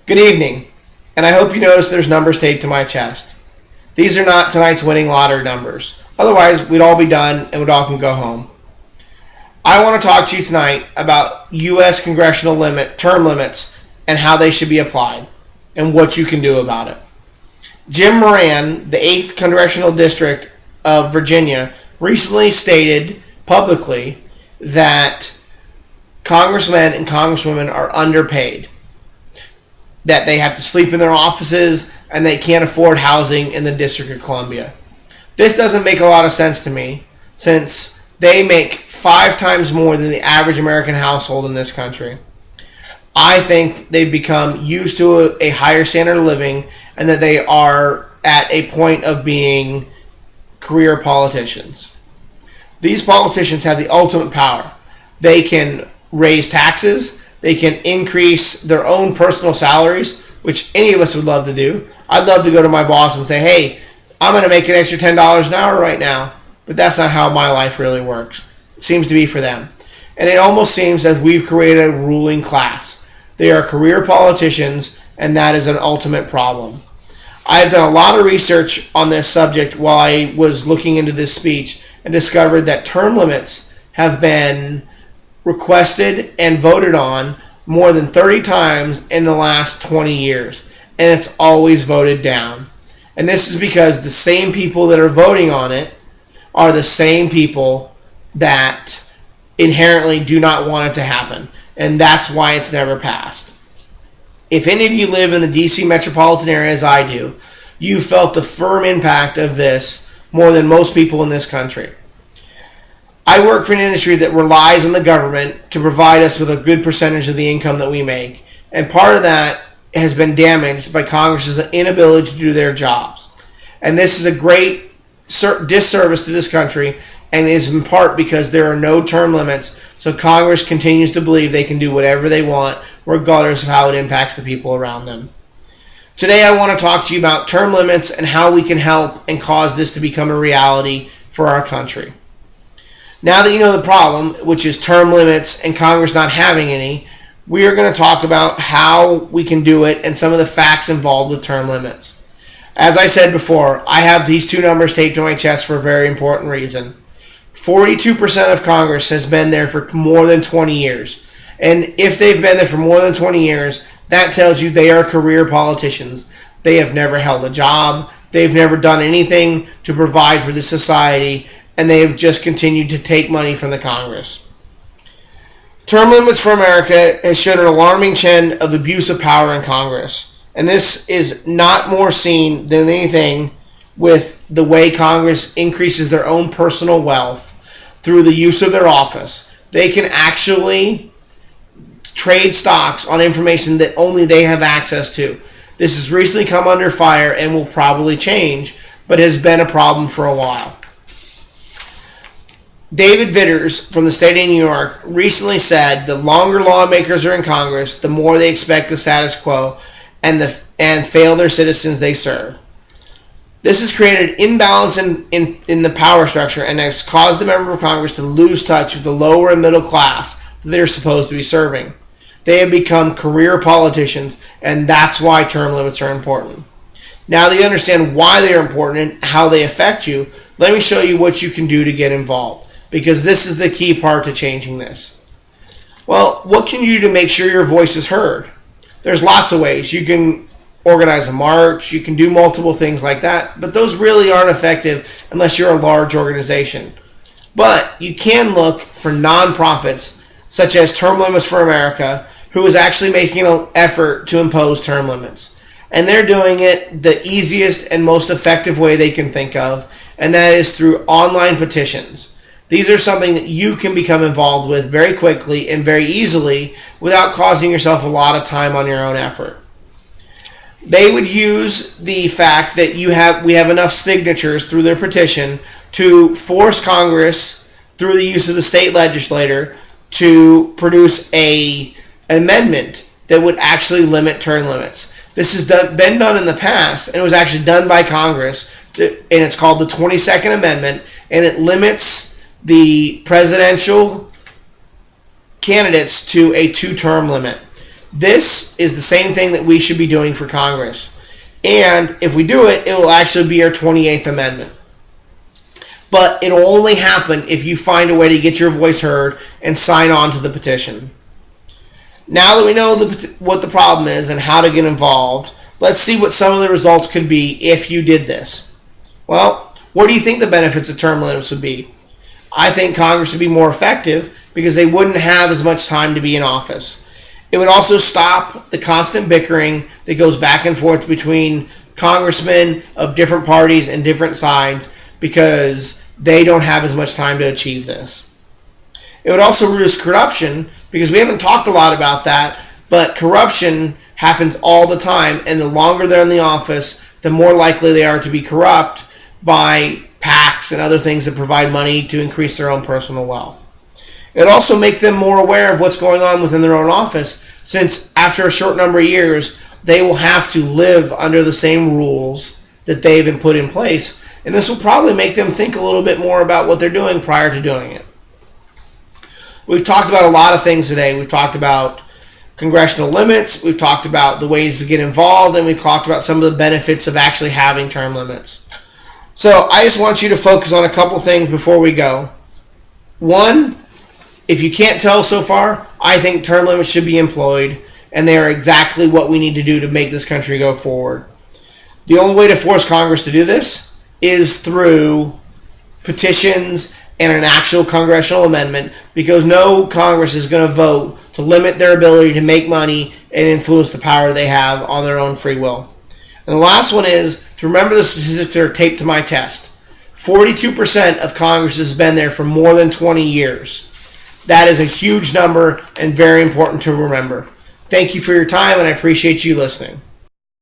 Good evening, and I hope you notice there's numbers taped to my chest. These are not tonight's winning lottery numbers. Otherwise, we'd all be done and we'd all can go home. I want to talk to you tonight about U.S. congressional term limits and how they should be applied and what you can do about it. Jim Moran, the 8th Congressional District of Virginia, recently stated publicly that congressmen and congresswomen are underpaid, that they have to sleep in their offices, and they can't afford housing in the District of Columbia. This doesn't make a lot of sense to me, since they make 5 times more than the average American household in this country. I think they've become used to a higher standard of living, and that they are at a point of being career politicians. These politicians have the ultimate power. They can raise taxes. They can increase their own personal salaries, which any of us would love to do. I'd love to go to my boss and say, hey, I'm going to make an extra $10 an hour right now. But that's not how my life really works. It seems to be for them. And it almost seems as we've created a ruling class. They are career politicians, and that is an ultimate problem. I have done a lot of research on this subject while I was looking into this speech and discovered that term limits have been requested and voted on more than 30 times in the last 20 years, and it's always voted down. And this is because the same people that are voting on it are the same people that inherently do not want it to happen, and that's why it's never passed. If any of you live in the DC metropolitan area as I do, you felt the firm impact of this more than most people in this country. I work for an industry that relies on the government to provide us with a good percentage of the income that we make, and part of that has been damaged by Congress's inability to do their jobs. And this is a great disservice to this country, and it is in part because there are no term limits, so Congress continues to believe they can do whatever they want, regardless of how it impacts the people around them. Today I want to talk to you about term limits and how we can help and cause this to become a reality for our country. Now that you know the problem, which is term limits and Congress not having any, we are going to talk about how we can do it and some of the facts involved with term limits. As I said before, I have these 2 numbers taped to my chest for a very important reason. 42% of Congress has been there for more than 20 years. And if they've been there for more than 20 years, that tells you they are career politicians. They have never held a job. They've never done anything to provide for the society, and they have just continued to take money from the Congress. Term limits for America has shown an alarming trend of abuse of power in Congress. And this is not more seen than anything with the way Congress increases their own personal wealth through the use of their office. They can actually trade stocks on information that only they have access to. This has recently come under fire and will probably change, but has been a problem for a while. David Vitters from the state of New York recently said the longer lawmakers are in Congress, the more they expect the status quo and fail their citizens they serve. This has created imbalance in the power structure and has caused the member of Congress to lose touch with the lower and middle class that they're supposed to be serving. They have become career politicians, and that's why term limits are important. Now that you understand why they are important and how they affect you, let me show you what you can do to get involved, because this is the key part to changing this. Well, what can you do to make sure your voice is heard? There's lots of ways. You can organize a march, you can do multiple things like that, but those really aren't effective unless you're a large organization. But you can look for nonprofits such as Term Limits for America, who is actually making an effort to impose term limits. And they're doing it the easiest and most effective way they can think of, and that is through online petitions. These are something that you can become involved with very quickly and very easily without causing yourself a lot of time on your own effort. They would use the fact that we have enough signatures through their petition to force Congress, through the use of the state legislator, to produce an amendment that would actually limit term limits. This has been done in the past, and it was actually done by Congress, and it's called the 22nd Amendment, and it limits the presidential candidates to a 2-term limit. This is the same thing that we should be doing for Congress. And if we do it, it will actually be our 28th Amendment. But it'll only happen if you find a way to get your voice heard and sign on to the petition. Now that we know what the problem is and how to get involved, let's see what some of the results could be if you did this. Well, what do you think the benefits of term limits would be? I think Congress would be more effective because they wouldn't have as much time to be in office. It would also stop the constant bickering that goes back and forth between congressmen of different parties and different sides because they don't have as much time to achieve this. It would also reduce corruption because we haven't talked a lot about that, but corruption happens all the time, and the longer they're in the office, the more likely they are to be corrupt by PACs and other things that provide money to increase their own personal wealth. It would also make them more aware of what's going on within their own office, since after a short number of years, they will have to live under the same rules that they've been put in place, and this will probably make them think a little bit more about what they're doing prior to doing it. We've talked about a lot of things today. We've talked about congressional limits, we've talked about the ways to get involved, and we've talked about some of the benefits of actually having term limits. So I just want you to focus on a couple things before we go. One, if you can't tell so far, I think term limits should be employed, and they are exactly what we need to do to make this country go forward. The only way to force Congress to do this is through petitions and an actual congressional amendment, because no Congress is going to vote to limit their ability to make money and influence the power they have on their own free will. And the last one is to remember the statistics that are taped to my test. 42% of Congress has been there for more than 20 years. That is a huge number and very important to remember. Thank you for your time, and I appreciate you listening.